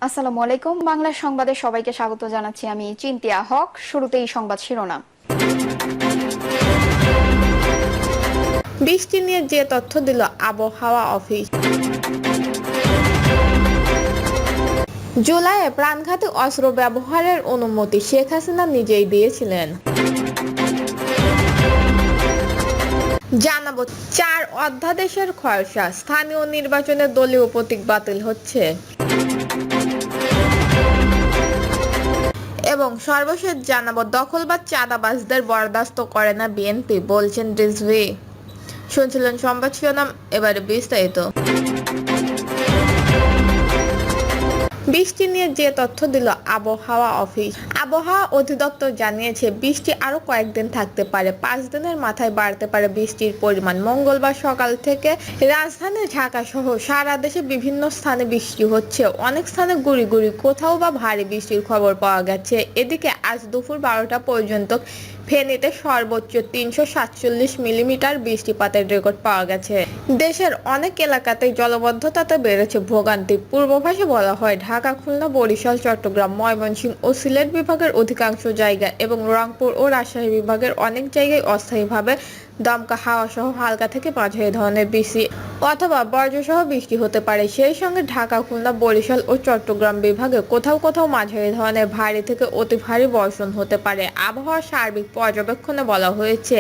আসসালামু আলাইকুম। বাংলা সংবাদে সবাইকে স্বাগত জানাচ্ছি। আমি চিন্তিয়া হক। শুরুতেই সংবাদ শিরোনাম। বৃষ্টি নিয়ে যে তথ্য দিল আবহাওয়া অফিস। জুলাইয়ে প্রাণঘাতী অস্ত্র ব্যবহারের অনুমতি শেখ হাসিনা নিজেই দিয়েছিলেন। জানাবো 4 অধ্যাদেশের খসড়া, স্থানীয় নির্বাচনে দলীয় প্রতীক বাতিল হচ্ছে। এবং সর্বশেষ জানাবো দখলবাজ চাঁদাবাজদের বরদাস্ত করে না বিএনপি, বলছেন রিজভী। শুনছিলেন সংবাদ শিরোনাম, এবারে বিস্তারিত। বৃষ্টি নিয়ে যে তথ্য দিল আবহাওয়া অফিস। আবহাওয়া অধিদপ্তর জানিয়েছে বৃষ্টি আরো কয়েকদিন থাকতে পারে। 5 দিনের মাথায় বাড়তে পারে বৃষ্টির পরিমাণ। মঙ্গলবার সকাল থেকে রাজধানী ঢাকা সহ সারা দেশে বিভিন্ন স্থানে বৃষ্টি হচ্ছে। অনেক স্থানে গুঁড়ি গুঁড়ি, কোথাও বা ভারী বৃষ্টির খবর পাওয়া গেছে। এদিকে আজ দুপুর 12টা পর্যন্ত ফেনীতে সর্বোচ্চ 347 মিলিমিটার বৃষ্টিপাতের রেকর্ড পাওয়া গেছে। দেশের অনেক এলাকাতেই জলাবদ্ধতাতে বেড়েছে ভোগান্তি। পূর্বাভাসে বলা হয় ঢাকা, খুলনা, বরিশাল, চট্টগ্রাম, ময়মনসিংহ ও সিলেট বিভাগের অধিকাংশ জায়গা এবং রংপুর ও রাজশাহী বিভাগের অনেক জায়গায় অস্থায়ীভাবে দমকা হাওয়া সহ হালকা থেকে মাঝারি ধরনের বৃষ্টি অথবা বজ্রসহ বৃষ্টি হতে পারে। সেই সঙ্গে ঢাকা, খুলনা, বরিশাল ও চট্টগ্রাম বিভাগে কোথাও কোথাও মাঝারি ধরনের ভারী থেকে অতি ভারী বর্ষণ হতে পারে। আবহাওয়ার সার্বিক পর্যবেক্ষণে বলা হয়েছে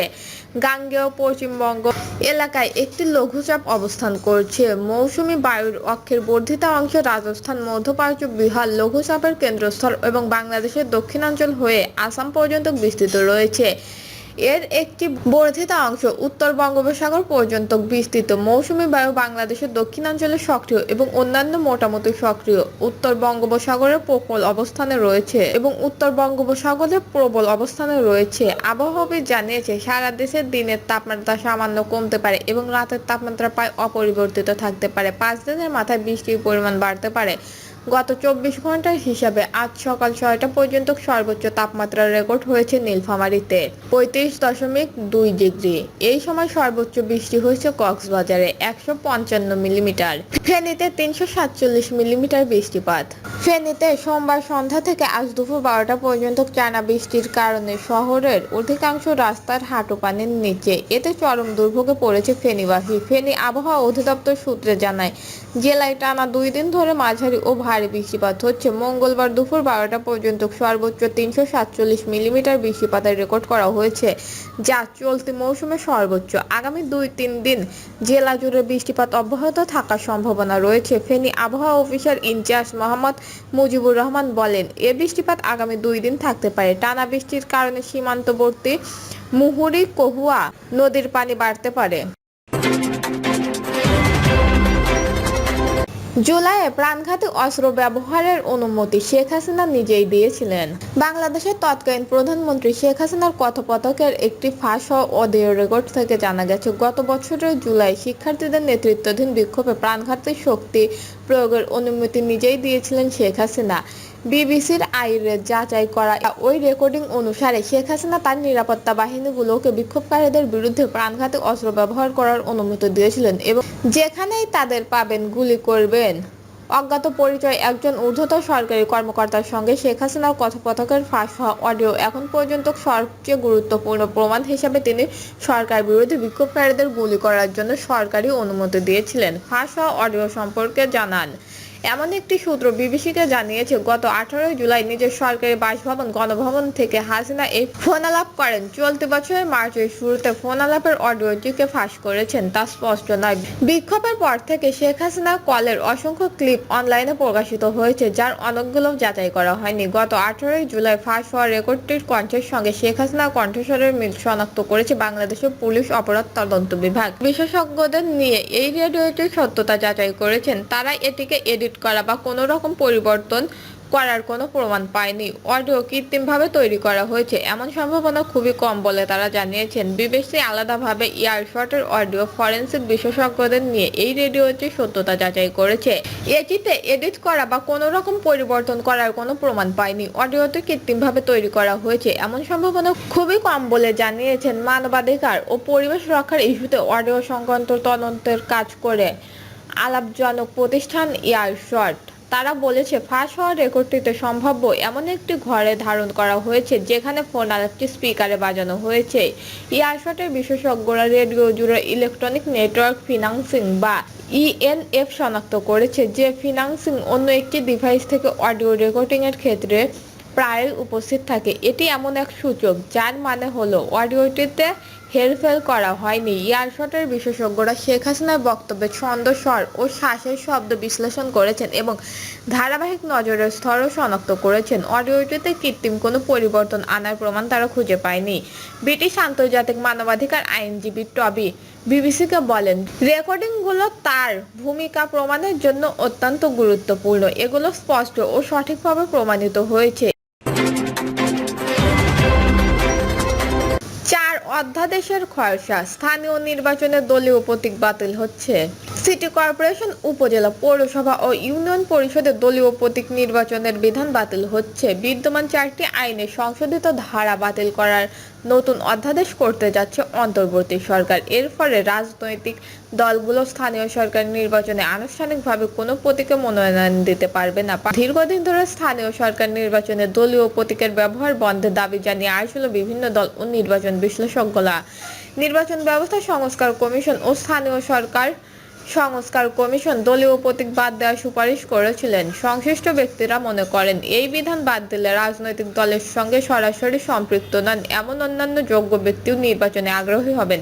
গাঙ্গেয় পশ্চিমবঙ্গ এলাকায় একটি লঘুচাপ অবস্থান করছে। মৌসুমী বায়ুর অক্ষের বর্ধিত অংশ রাজস্থান, মধ্যপ্রাচ্য, বিহার লঘুচাপের কেন্দ্রস্থল এবং বাংলাদেশের দক্ষিণাঞ্চল হয়ে আসাম পর্যন্ত বিস্তৃত রয়েছে। এর একটি বর্ধিত অংশ উত্তর বঙ্গোপসাগর পর্যন্ত বিস্তৃত। মৌসুমী বায়ু বাংলাদেশের দক্ষিণাঞ্চলে সক্রিয় এবং অন্যান্য মোটামুটি সক্রিয়। উত্তর বঙ্গোপসাগরের প্রবল অবস্থানে রয়েছে। আবহাওয়াবিদ জানিয়েছে সারা দেশে দিনের তাপমাত্রা সামান্য কমতে পারে এবং রাতের তাপমাত্রা প্রায় অপরিবর্তিত থাকতে পারে। 5 দিনের মাথায় বৃষ্টির পরিমাণ বাড়তে পারে। গত 24 ঘন্টার হিসাবে আজ সকাল 6টা পর্যন্ত সর্বোচ্চ তাপমাত্রার রেকর্ড হয়েছে নীলফামারীতে 35.2 ডিগ্রি। এই সময় সর্বোচ্চ বৃষ্টি হয়েছে কক্সবাজারে 155 মিলিমিটার, ফেনীতে 347 মিলিমিটার বৃষ্টিপাত। ফেনীতে সোমবার সন্ধ্যা থেকে আজ দুপুর 12টা পর্যন্ত টানা বৃষ্টির কারণে শহরের অধিকাংশ রাস্তার হাঁটু পানির নিচে। এতে চরম দুর্ভোগে পড়েছে ফেনীবাসী। ফেনী আবহাওয়া অধিদপ্তর সূত্রে জানায় জেলায় টানা 2 দিন ধরে মাঝারি ও ভারী বৃষ্টিপাত হচ্ছে। মঙ্গলবার দুপুর 12টা পর্যন্ত সর্বোচ্চ 347 মিলিমিটার বৃষ্টিপাতের রেকর্ড করা হয়েছে, যা চলতি মৌসুমে সর্বোচ্চ। আগামী 2-3 দিন জেলা জুড়ে বৃষ্টিপাত অব্যাহত থাকার সম্ভাবনা রয়েছে। ফেনী আবহাওয়া অফিসার ইনচার্জ মোহাম্মদ মুজিবুর রহমান বলেন, এ বৃষ্টিপাত আগামী 2 দিন থাকতে পারে। টানা বৃষ্টির কারণে সীমান্তবর্তী মুহুরী, কহুয়া নদীর পানি বাড়তে পারে। জুলাইয়ে প্রাণঘাতী অস্ত্র ব্যবহারের অনুমতি শেখ হাসিনা নিজেই দিয়েছিলেন। বাংলাদেশের তৎকালীন প্রধানমন্ত্রী শেখ হাসিনার কথোপকথনের একটি ফাঁস হওয়া অডিও রেকর্ড থেকে জানা গেছে, গত বছরের জুলাই শিক্ষার্থীদের নেতৃত্বাধীন বিক্ষোভে প্রাণঘাতী শক্তি প্রয়োগের অনুমতি নিজেই দিয়েছিলেন শেখ হাসিনা। বিবিসির আইরে যাচাই করা ওই রেকর্ডিং অনুসারে শেখ হাসিনা তার নিরাপত্তা বাহিনীগুলোকে বিক্ষোভকারীদের বিরুদ্ধে প্রাণঘাতী অস্ত্র ব্যবহার করার অনুমতি দিয়েছিলেন এবং যেখানেই তাদের পাবেন গুলি করবেন। অজ্ঞাত পরিচয় একজন ঊর্ধ্বতন সরকারি কর্মকর্তার সঙ্গে শেখ হাসিনার কথোপকথনের ফাঁস হওয়া অডিও এখন পর্যন্ত সবচেয়ে গুরুত্বপূর্ণ প্রমাণ হিসাবে তিনি সরকার বিরোধী বিক্ষোভকারীদের গুলি করার জন্য সরকারি অনুমতি দিয়েছিলেন। ফাঁস হওয়া অডিও সম্পর্কে জানান এমন একটি সূত্র বিবিসিকে জানিয়েছে, গত 18 জুলাই নিজের সরকারি বাসভবন গণভবন থেকে হাসিনা এই ফোনালাপ করেন। চলতি বছরের মার্চের শুরুতে ফোনালাপের অডিওটিকে ফাঁস করেছেন তা স্পষ্ট নয়। বিক্ষোভের পর থেকে শেখ হাসিনার কলের অসংখ্য ক্লিপ অনলাইনে প্রকাশিত হয়েছে, যার অনেকগুলো যাচাই করা হয়নি। গত 18 জুলাই ফাঁস হওয়া রেকর্ডটির কণ্ঠের সঙ্গে শেখ হাসিনার কণ্ঠস্বরের মিল শনাক্ত করেছে বাংলাদেশের পুলিশ অপরাধ তদন্ত বিভাগ। বিশেষজ্ঞদের নিয়ে এই রেডিওটির সত্যতা যাচাই করেছেন। তারা এটিকে এডিট করা বা কোনো রকম পরিবর্তন করার কোনো প্রমাণ পায়নি। অডিও কৃত্রিমভাবে তৈরি করা হয়েছে এমন সম্ভাবনা খুবই কম বলে তারা জানিয়েছেন। বিবিসি আলাদাভাবে ইয়ারশটের অডিও ফরেনসিক বিশেষজ্ঞদের নিয়ে এই রেডিওটির সত্যতা যাচাই করেছে। এটিতে এডিট করা বা কোনো রকম পরিবর্তন করার কোনো প্রমাণ পায়নি। অডিওটি কৃত্রিমভাবে তৈরি করা হয়েছে এমন সম্ভাবনা খুবই কম বলে জানিয়েছেন মানবাধিকার ও পরিবেশ রক্ষার ইস্যুতে অডিও সংক্রান্ত তদন্তের কাজ করে আলাপজনক প্রতিষ্ঠান ইয়ারশট। তারা বলেছে ফাঁস হওয়া রেকর্ডটিতে সম্ভাব্য এমন একটি ঘরে ধারণ করা হয়েছে যেখানে ফোন আর একটি স্পিকারে বাজানো হয়েছে। ইয়ারশটের বিশেষজ্ঞরা রেডিও জুড়ে ইলেকট্রনিক নেটওয়ার্ক ফিনান্সিং বা ইএনএফ শনাক্ত করেছে, যে ফিনান্সিং অন্য একটি ডিভাইস থেকে অডিও রেকর্ডিং এর ক্ষেত্রে প্রায়ই উপস্থিত থাকে। এটি এমন এক সূচক যার মানে হলো অডিওটিতে হেরফের করা হয়নি। ইয়ারশটের বিশেষজ্ঞরা শেখ হাসিনার বক্তব্যের ছন্দ, স্বর ও শ্বাসের শব্দ বিশ্লেষণ করেছেন এবং ধারাবাহিক নজরের স্তরও শনাক্ত করেছেন। অডিওটিতে কৃত্রিম কোনো পরিবর্তন আনার প্রমাণ তারা খুঁজে পায়নি। ব্রিটিশ আন্তর্জাতিক মানবাধিকার আইনজীবী টবি বিবিসিকে বলেন, রেকর্ডিংগুলো তার ভূমিকা প্রমাণের জন্য অত্যন্ত গুরুত্বপূর্ণ। এগুলো স্পষ্ট ও সঠিকভাবে প্রমাণিত হয়েছে। 4 অধ্যাদেশের খসড়া, স্থানীয় নির্বাচনে দলীয় প্রতীক বাতিল হচ্ছে। সিটি কর্পোরেশন, উপজেলা, পৌরসভা ও ইউনিয়ন পরিষদে দলীয় প্রতীক নির্বাচনের বিধান বাতিল হচ্ছে। বিদ্যমান 4টি আইনের সংশোধিত ধারা বাতিল করার নতুন অধ্যাদেশ করতে যাচ্ছে অন্তর্বর্তী সরকার। এর ফলে রাজনৈতিক দলগুলো স্থানীয় সরকার নির্বাচনে আনুষ্ঠানিকভাবে কোনো প্রতীকে মনোনয়ন দিতে পারবে না। দীর্ঘদিন ধরে স্থানীয় সরকার নির্বাচনে দলীয় প্রতীকের ব্যবহার বন্ধের দাবি জানিয়ে আসছিল বিভিন্ন দল ও নির্বাচন বিশ্লেষকরা। নির্বাচন ব্যবস্থা সংস্কার কমিশন ও স্থানীয় সরকার সংস্কার কমিশন দলীয় প্রতীক বাদ দেওয়ার সুপারিশ করেছিলেন। সংশ্লিষ্ট ব্যক্তিরা মনে করেন, এই বিধান বাদ দিলে রাজনৈতিক দলের সঙ্গে সরাসরি সম্পৃক্ত নন এমন অন্যান্য যোগ্য ব্যক্তিও নির্বাচনে আগ্রহী হবেন।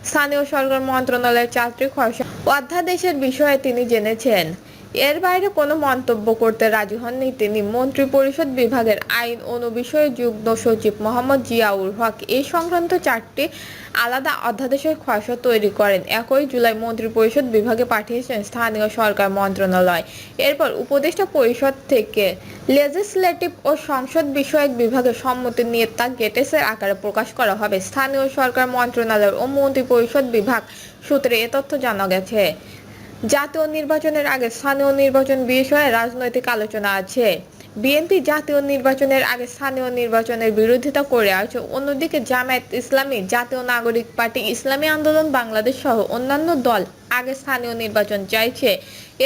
স্থানীয় সরকার মন্ত্রণালয়ের 4টি খসড়া অধ্যাদেশের বিষয়ে তিনি জেনেছেন। এর বাইরে কোনো মন্তব্য করতে রাজি হননি তিনি। মন্ত্রিপরিষদ বিভাগের আইন অনুবিষয়ে যুগ্ম সচিব মোহাম্মদ জিয়াউল হক এই সংক্রান্ত 4টি আলাদা অধ্যাদেশের খসড়া তৈরি করেন। 1 জুলাই মন্ত্রিপরিষদ বিভাগে পাঠিয়েছেন স্থানীয় সরকার মন্ত্রণালয়। এরপর উপদেষ্টা পরিষদ থেকে লেজিসলেটিভ ও সংসদ বিষয়ক বিভাগের সম্মতি নিয়ে তা গেটেসের আকারে প্রকাশ করা হবে। স্থানীয় সরকার মন্ত্রণালয় ও মন্ত্রিপরিষদ বিভাগ সূত্রে এ তথ্য জানা গেছে। জাতীয় নির্বাচনের আগে স্থানীয় নির্বাচন বিষয়ে রাজনৈতিক আলোচনা আছে। বিএনপি জাতীয় নির্বাচনের আগে স্থানীয় নির্বাচনের বিরোধিতা করে আসছে। অন্যদিকে জামায়াত ইসলামী, জাতীয় নাগরিক পার্টি, ইসলামী আন্দোলন বাংলাদেশ সহ অন্যান্য দল আগে স্থানীয় নির্বাচন চাইছে।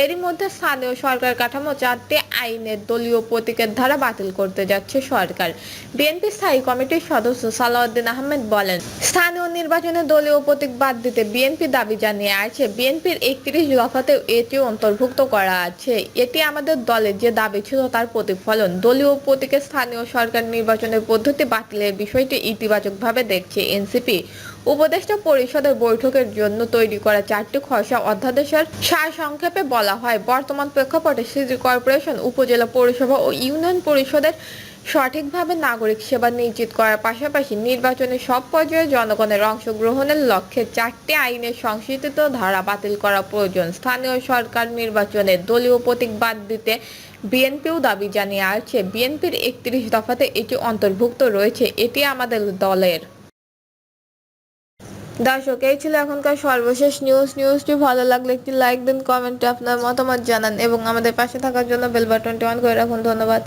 এরই মধ্যে স্থানীয় সরকার কাঠামো 4টি আইনের দলীয় প্রতীকের ধারা বাতিল করতে যাচ্ছে সরকার। বিএনপি স্থায়ী কমিটির সদস্য সালাউদ্দিন আহমেদ বলেন, স্থানীয় নির্বাচনে দলীয় প্রতীক বাদ দিতে বিএনপি দাবি জানিয়ে আছে। বিএনপির 31 দফাতেও এটি অন্তর্ভুক্ত করা আছে। এটি আমাদের দলের যে দাবি ছিল তার প্রতিফলন। দলীয় প্রতীকে স্থানীয় সরকার নির্বাচনের পদ্ধতি বাতিলের বিষয়টি ইতিবাচকভাবে দেখছে এনসিপি। উপদেষ্টা পরিষদের বৈঠকের জন্য তৈরি করা 4টি খসড়া অধ্যাদেশের সারসংক্ষেপে বলা হয়, বর্তমান প্রেক্ষাপটে সিটি কর্পোরেশন, উপজেলা, পৌরসভা ও ইউনিয়ন পরিষদের সঠিকভাবে নাগরিক সেবা নিশ্চিত করার পাশাপাশি নির্বাচনের সব পর্যায়ে জনগণের অংশগ্রহণের লক্ষ্যে 4টি আইনের সংশোধিত ধারা বাতিল করা প্রয়োজন। স্থানীয় সরকার নির্বাচনে দলীয় প্রতীক বাদ দিতে বিএনপিও দাবি জানিয়ে আসছে। বিএনপির 31 দফাতে এটি অন্তর্ভুক্ত রয়েছে। এটি আমাদের দলের। দর্শক, এই ছিল এখনকার সর্বশেষ নিউজটি ভালো লাগলে একটি লাইক দিন, কমেন্টে আপনার মতামত জানান এবং আমাদের পাশে থাকার জন্য বেল বাটনটি অন করে রাখুন। ধন্যবাদ।